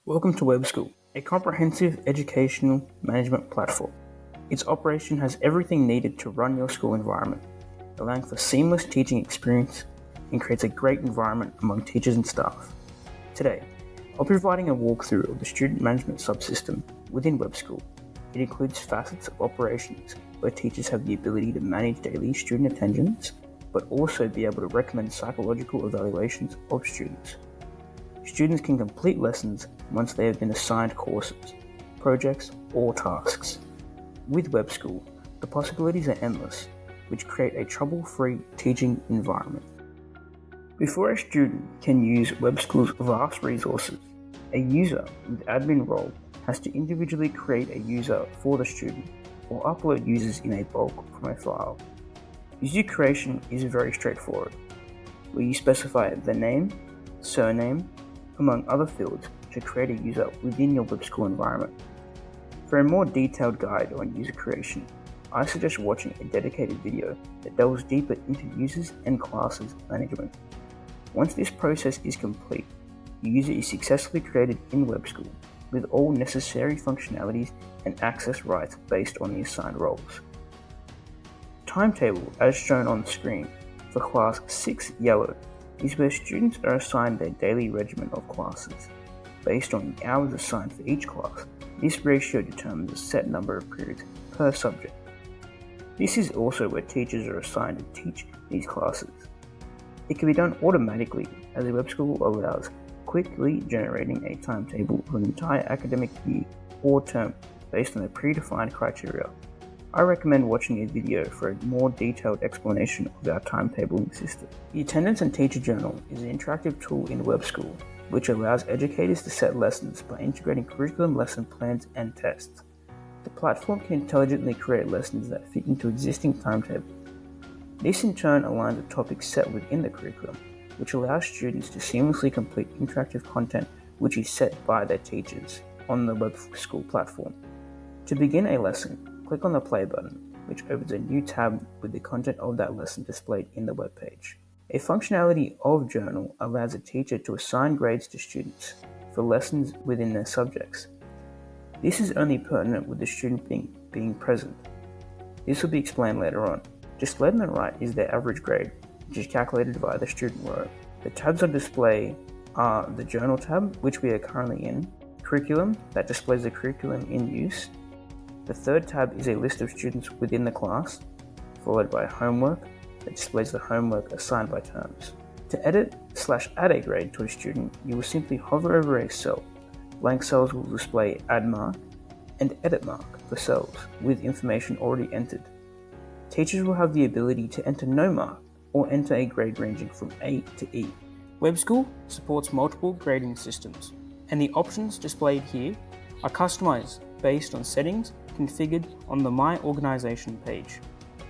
Welcome to WebSchool, a comprehensive educational management platform. Its operation has everything needed to run your school environment, allowing for seamless teaching experience and creates a great environment among teachers and staff. Today, I'll be providing a walkthrough of the student management subsystem within WebSchool. It includes facets of operations where teachers have the ability to manage daily student attendance, but also be able to recommend psychological evaluations of students. Students can complete lessons once they have been assigned courses, projects, or tasks. With WebSchool, the possibilities are endless, which create a trouble-free teaching environment. Before a student can use WebSchool's vast resources, a user with admin role has to individually create a user for the student or upload users in a bulk from a file. User creation is very straightforward, where you specify the name, surname, among other fields to create a user within your WebSchool environment. For a more detailed guide on user creation, I suggest watching a dedicated video that delves deeper into users and classes management. Once this process is complete, the user is successfully created in WebSchool with all necessary functionalities and access rights based on the assigned roles. Timetable, as shown on the screen, for Class 6 Yellow is where students are assigned their daily regimen of classes. Based on the hours assigned for each class, this ratio determines a set number of periods per subject. This is also where teachers are assigned to teach these classes. It can be done automatically as a WebSchool allows quickly generating a timetable for an entire academic year or term based on a predefined criteria. I recommend watching a video for a more detailed explanation of our timetabling system. The Attendance and Teacher Journal is an interactive tool in WebSchool which allows educators to set lessons by integrating curriculum lesson plans and tests. The platform can intelligently create lessons that fit into existing timetables. This in turn aligns with topics set within the curriculum, which allows students to seamlessly complete interactive content which is set by their teachers on the WebSchool platform. To begin a lesson, click on the play button, which opens a new tab with the content of that lesson displayed in the web page. A functionality of Journal allows a teacher to assign grades to students for lessons within their subjects. This is only pertinent with the student being present. This will be explained later on. Displayed on the right is their average grade, which is calculated via the student row. The tabs on display are the Journal tab, which we are currently in, Curriculum, that displays the curriculum in use. The third tab is a list of students within the class, followed by Homework, that displays the homework assigned by terms. To edit/add a grade to a student, you will simply hover over a cell. Blank cells will display Add Mark and Edit Mark for cells with information already entered. Teachers will have the ability to enter no mark or enter a grade ranging from A to E. WebSchool supports multiple grading systems, and the options displayed here are customized based on settings configured on the My Organization page,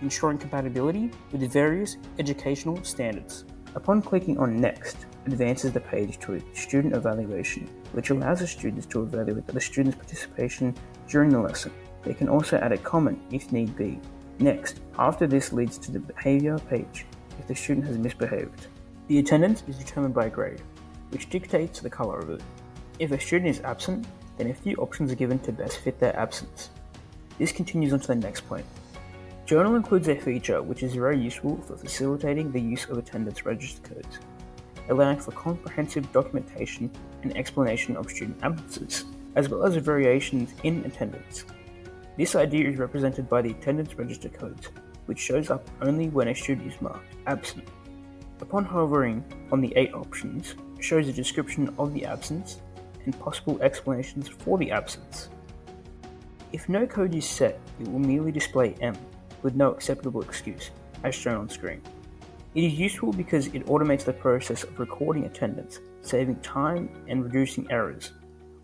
ensuring compatibility with the various educational standards. Upon clicking on Next, advances the page to a student evaluation, which allows the students to evaluate the student's participation during the lesson. They can also add a comment if need be. Next, after this leads to the Behaviour page if the student has misbehaved. The attendance is determined by grade, which dictates the color of it. If a student is absent, then a few options are given to best fit their absence. This continues on to the next point. Journal includes a feature which is very useful for facilitating the use of attendance register codes, allowing for comprehensive documentation and explanation of student absences, as well as variations in attendance. This idea is represented by the attendance register codes, which shows up only when a student is marked absent. Upon hovering on the 8 options, it shows a description of the absence and possible explanations for the absence. If no code is set, it will merely display M with no acceptable excuse, as shown on screen. It is useful because it automates the process of recording attendance, saving time and reducing errors,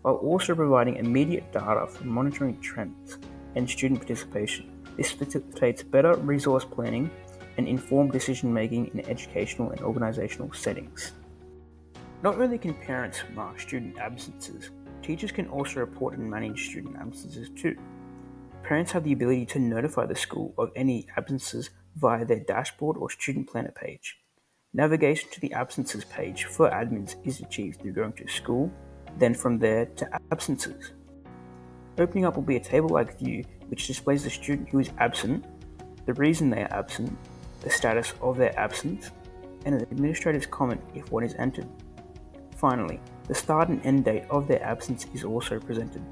while also providing immediate data for monitoring trends and student participation. This facilitates better resource planning and informed decision-making in educational and organizational settings. Not only can parents mark student absences, teachers can also report and manage student absences too. Parents have the ability to notify the school of any absences via their dashboard or student planner page. Navigation to the absences page for admins is achieved through going to School, then from there to absences. Opening up will be a table-like view which displays the student who is absent, the reason they are absent, the status of their absence, and an administrator's comment if one is entered. Finally, the start and end date of their absence is also presented.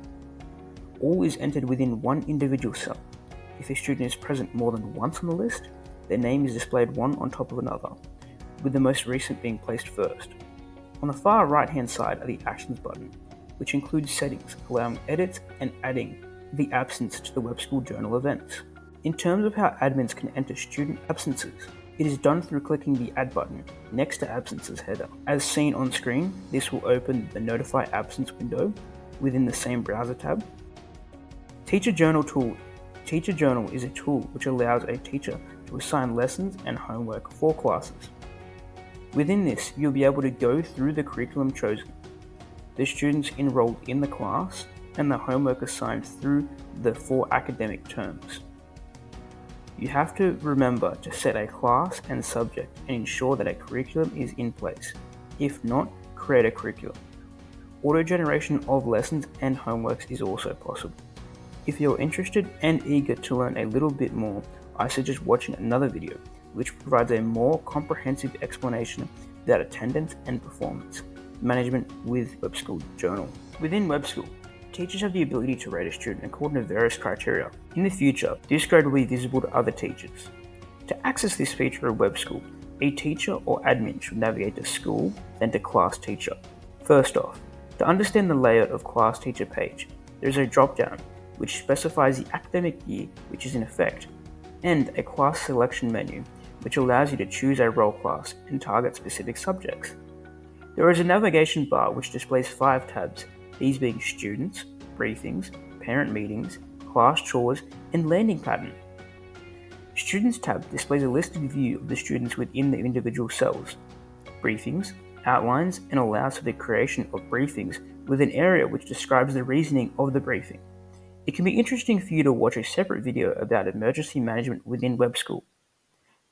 All is entered within one individual cell. If a student is present more than once on the list, their name is displayed one on top of another, with the most recent being placed first. On the far right-hand side are the Actions button, which includes settings allowing edits and adding the absence to the WebSchool journal events. In terms of how admins can enter student absences, it is done through clicking the Add button next to Absences header. As seen on screen, this will open the Notify Absence window within the same browser tab. Teacher Journal tool. Teacher Journal is a tool which allows a teacher to assign lessons and homework for classes. Within this, you'll be able to go through the curriculum chosen, the students enrolled in the class, and the homework assigned through the 4 academic terms. You have to remember to set a class and subject and ensure that a curriculum is in place. If not, create a curriculum. Auto-generation of lessons and homeworks is also possible. If you're interested and eager to learn a little bit more, I suggest watching another video which provides a more comprehensive explanation about attendance and performance management with WebSchool Journal. Within WebSchool, teachers have the ability to rate a student according to various criteria. In the future, this grade will be visible to other teachers. To access this feature of WebSchool, a teacher or admin should navigate to School, then to Class Teacher. First off, to understand the layout of Class Teacher page, there is a drop-down which specifies the academic year which is in effect, and a class selection menu which allows you to choose a role class and target specific subjects. There is a navigation bar which displays 5 tabs, these being Students, Briefings, Parent Meetings, Class Chores, and Landing Pattern. Students tab displays a listed view of the students within the individual cells. Briefings outlines and allows for the creation of briefings with an area which describes the reasoning of the briefing. It can be interesting for you to watch a separate video about emergency management within WebSchool.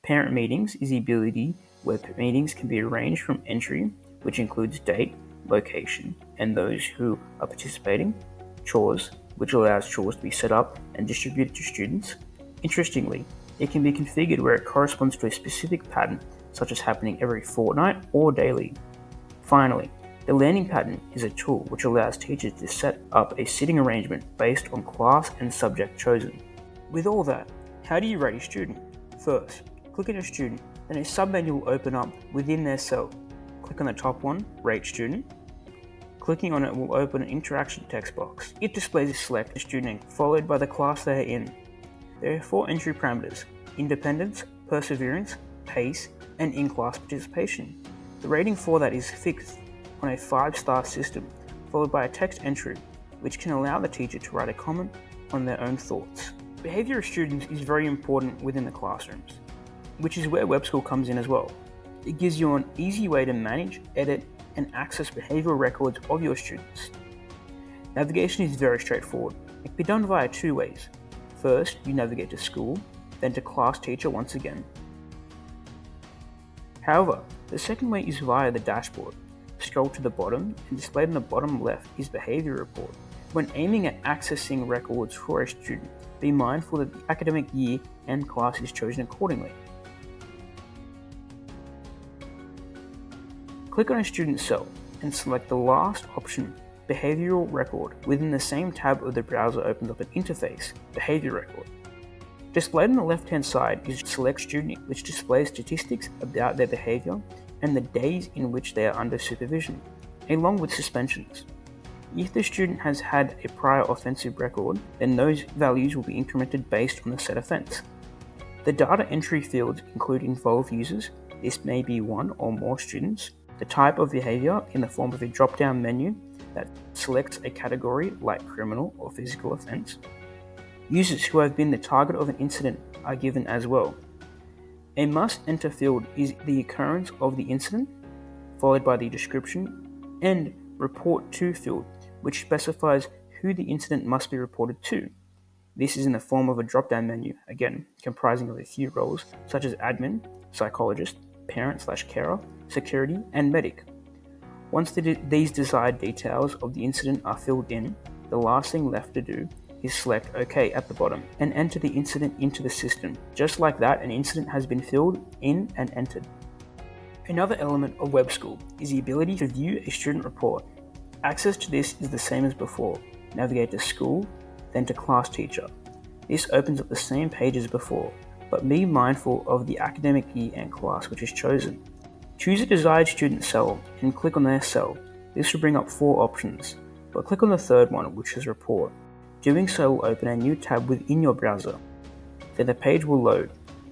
Parent Meetings is the ability where meetings can be arranged from entry, which includes date, location, and those who are participating. Chores, which allows chores to be set up and distributed to students. Interestingly, it can be configured where it corresponds to a specific pattern, such as happening every fortnight or daily. Finally, the landing pattern is a tool which allows teachers to set up a sitting arrangement based on class and subject chosen. With all that, how do you rate a student? First, click on a student, then a submenu will open up within their cell. Click on the top one, Rate Student. Clicking on it will open an interaction text box. It displays a select student followed by the class they are in. There are 4 entry parameters: independence, perseverance, pace, and in-class participation. The rating for that is fixed on a 5-star system, followed by a text entry, which can allow the teacher to write a comment on their own thoughts. Behaviour of students is very important within the classrooms, which is where WebSchool comes in as well. It gives you an easy way to manage, edit, and access behavioural records of your students. Navigation is very straightforward. It can be done via 2 ways. First, you navigate to School, then to Class Teacher once again. However, the second way is via the dashboard. Scroll to the bottom, and displayed on the bottom left is Behaviour Report. When aiming at accessing records for a student, be mindful that the academic year and class is chosen accordingly. Click on a student cell and select the last option, Behavioral Record. Within the same tab of the browser opens up an interface, Behavior Record. Displayed on the left-hand side is Select Student, which displays statistics about their behavior and the days in which they are under supervision, along with suspensions. If the student has had a prior offensive record, then those values will be incremented based on the said offence. The data entry fields include involved users, this may be 1 or more students, the type of behaviour in the form of a drop-down menu that selects a category like criminal or physical offence. Users who have been the target of an incident are given as well. A must-enter field is the occurrence of the incident, followed by the description, and report to field, which specifies who the incident must be reported to. This is in the form of a drop-down menu, again, comprising of a few roles such as admin, psychologist, parent/carer, security, and medic. Once these desired details of the incident are filled in, the last thing left to do is select OK at the bottom and enter the incident into the system. Just like that, an incident has been filled in and entered. Another element of WebSchool is the ability to view a student report. Access to this is the same as before. Navigate to School, then to Class Teacher. This opens up the same page as before, but be mindful of the academic year and class which is chosen. Choose a desired student cell and click on their cell. This will bring up 4 options, but click on the third one, which is Report. Doing so will open a new tab within your browser. Then the page will load.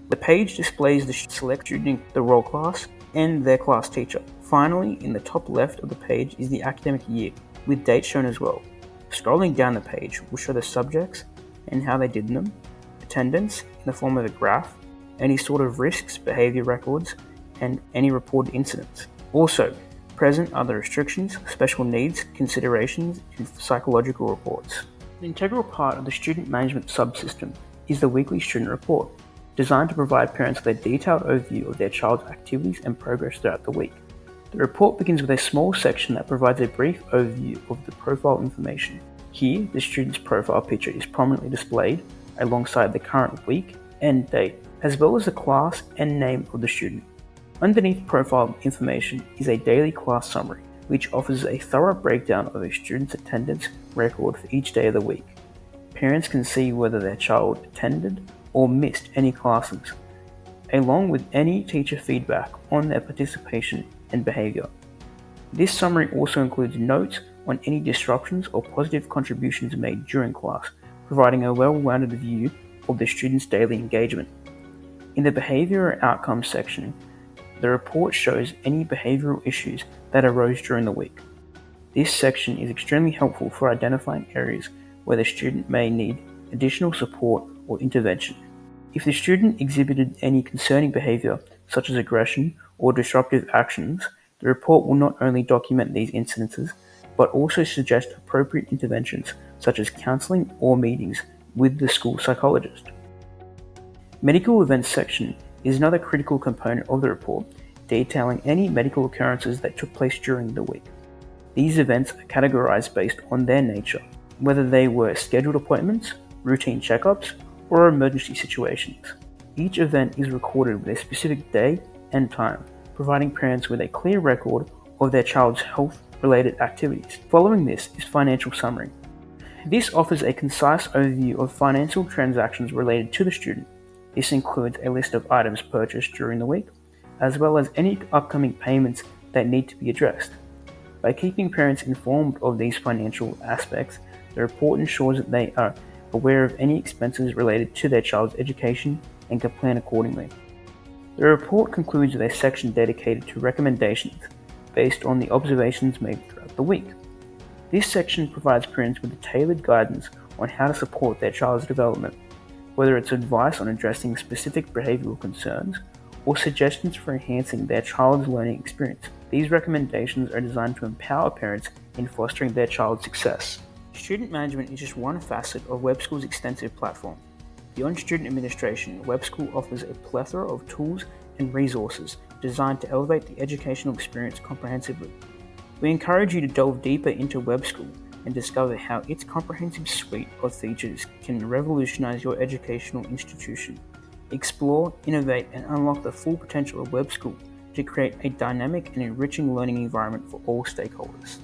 The page displays the select student, the roll class, and their class teacher. Finally, in the top left of the page is the academic year, with dates shown as well. Scrolling down the page will show the subjects and how they did them, attendance in the form of a graph, any sort of risks, behaviour records, and any reported incidents. Also, present are the restrictions, special needs, considerations, and psychological reports. An integral part of the student management subsystem is the weekly student report, designed to provide parents with a detailed overview of their child's activities and progress throughout the week. The report begins with a small section that provides a brief overview of the profile information. Here, the student's profile picture is prominently displayed alongside the current week and date, as well as the class and name of the student. Underneath profile information is a daily class summary, which offers a thorough breakdown of a student's attendance record for each day of the week. Parents can see whether their child attended or missed any classes, along with any teacher feedback on their participation and behaviour. This summary also includes notes on any disruptions or positive contributions made during class, providing a well-rounded view of the student's daily engagement. In the Behaviour and Outcomes section, the report shows any behavioural issues that arose during the week. This section is extremely helpful for identifying areas where the student may need additional support or intervention. If the student exhibited any concerning behaviour, such as aggression or disruptive actions, the report will not only document these incidences, but also suggest appropriate interventions such as counselling or meetings with the school psychologist. Medical Events section is another critical component of the report, detailing any medical occurrences that took place during the week. These events are categorized based on their nature, whether they were scheduled appointments, routine checkups, or emergency situations. Each event is recorded with a specific day and time, providing parents with a clear record of their child's health-related activities. Following this is financial summary. This offers a concise overview of financial transactions related to the student. This includes a list of items purchased during the week, as well as any upcoming payments that need to be addressed. By keeping parents informed of these financial aspects, the report ensures that they are aware of any expenses related to their child's education and can plan accordingly. The report concludes with a section dedicated to recommendations based on the observations made throughout the week. This section provides parents with tailored guidance on how to support their child's development, whether it's advice on addressing specific behavioral concerns or suggestions for enhancing their child's learning experience. These recommendations are designed to empower parents in fostering their child's success. Student management is just one facet of WebSchool's extensive platform. Beyond student administration, WebSchool offers a plethora of tools and resources designed to elevate the educational experience comprehensively. We encourage you to delve deeper into WebSchool and discover how its comprehensive suite of features can revolutionize your educational institution. Explore, innovate, and unlock the full potential of WebSchool to create a dynamic and enriching learning environment for all stakeholders.